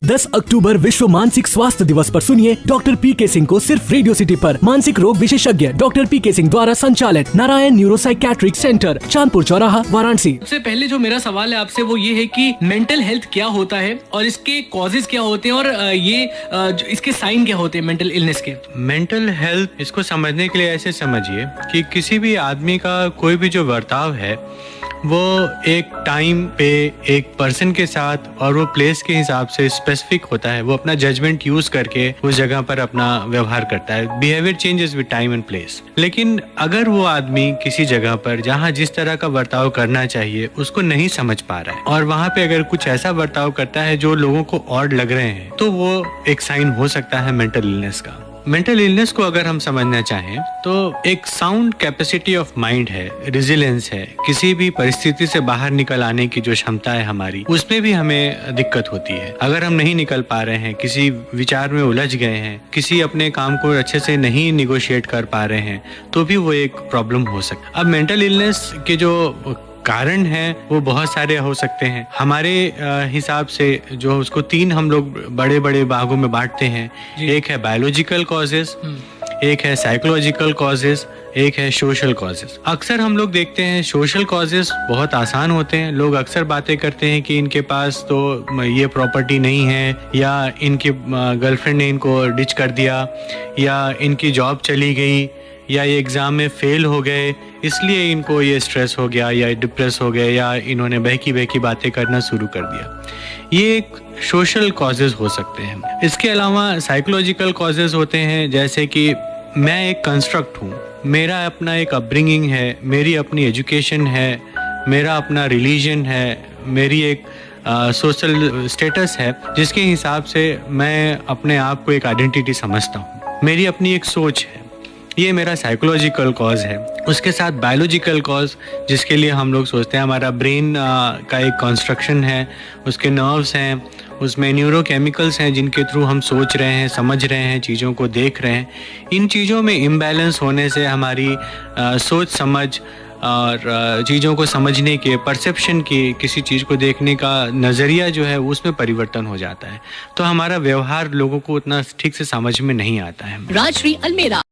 10 अक्टूबर विश्व मानसिक स्वास्थ्य दिवस पर सुनिए डॉक्टर पी.के. सिंह को सिर्फ रेडियो सिटी पर। मानसिक रोग विशेषज्ञ डॉक्टर पी.के. सिंह द्वारा संचालित नारायण न्यूरोसाइकेट्रिक सेंटर, चांदपुर चौराहा, वाराणसी। सबसे पहले जो मेरा सवाल है आपसे वो ये है कि मेंटल हेल्थ क्या होता है और इसके कॉजेज क्या होते हैं और इसके साइन क्या होते हैं मेंटल इलनेस के। मेंटल हेल्थ इसको समझने के लिए ऐसे समझिए कि किसी भी आदमी का कोई भी जो बर्ताव है वो एक टाइम पे एक पर्सन के साथ और वो प्लेस के हिसाब से स्पेसिफिक होता है। वो अपना जजमेंट यूज करके उस जगह पर अपना व्यवहार करता है। Behaviour changes with time and place. लेकिन अगर वो आदमी किसी जगह पर जहाँ जिस तरह का बर्ताव करना चाहिए उसको नहीं समझ पा रहा है और वहाँ पे अगर कुछ ऐसा बर्ताव करता है जो लोगों को ऑड लग रहे हैं, तो वो एक साइन हो सकता है मेंटल इलनेस का। मेंटल इलनेस को अगर हम समझना चाहें तो एक साउंड कैपेसिटी ऑफ माइंड है, रेजिलियंस है, किसी भी परिस्थिति से बाहर निकल आने की जो क्षमता है हमारी, उसमें भी हमें दिक्कत होती है। अगर हम नहीं निकल पा रहे हैं, किसी विचार में उलझ गए हैं, किसी अपने काम को अच्छे से नहीं निगोशिएट कर पा रहे हैं, तो भी वो एक प्रॉब्लम हो सकती है। अब मेंटल इलनेस के जो कारण है वो बहुत सारे हो सकते हैं। हमारे हिसाब से जो उसको तीन हम लोग बड़े बड़े भागों में बांटते हैं। एक है बायोलॉजिकल कॉजेस, एक है साइकोलॉजिकल कॉजेस, एक है सोशल कॉजेस। अक्सर हम लोग देखते हैं सोशल कॉजेस बहुत आसान होते हैं। लोग अक्सर बातें करते हैं कि इनके पास तो ये प्रॉपर्टी नहीं है, या इनकी गर्लफ्रेंड ने इनको डिच कर दिया, या इनकी जॉब चली गई, या ये एग्जाम में फेल हो गए इसलिए इनको ये स्ट्रेस हो गया, या डिप्रेस हो गए, या इन्होंने बहकी बहकी बातें करना शुरू कर दिया। ये एक सोशल कॉजेज हो सकते हैं। इसके अलावा साइकोलॉजिकल कॉजेज होते हैं, जैसे कि मैं एक कंस्ट्रक्ट हूँ, मेरा अपना एक अपब्रिंगिंग है, मेरी अपनी एजुकेशन है, मेरा अपना रिलीजन है, मेरी एक सोशल स्टेटस है, जिसके हिसाब से मैं अपने आप को एक आइडेंटिटी समझता हूँ। मेरी अपनी एक सोच है, ये मेरा साइकोलॉजिकल कॉज है। उसके साथ बायोलॉजिकल कॉज, जिसके लिए हम लोग सोचते हैं हमारा ब्रेन का एक कंस्ट्रक्शन है, उसके नर्व्स हैं, उसमें न्यूरोकेमिकल्स हैं जिनके थ्रू हम सोच रहे हैं, समझ रहे हैं, चीज़ों को देख रहे हैं। इन चीज़ों में इम्बैलेंस होने से हमारी सोच समझ और चीज़ों को समझने के, परसेप्शन की, किसी चीज़ को देखने का नज़रिया जो है उसमें परिवर्तन हो जाता है। तो हमारा व्यवहार लोगों को उतना ठीक से समझ में नहीं आता है। राजश्री अलमेरा।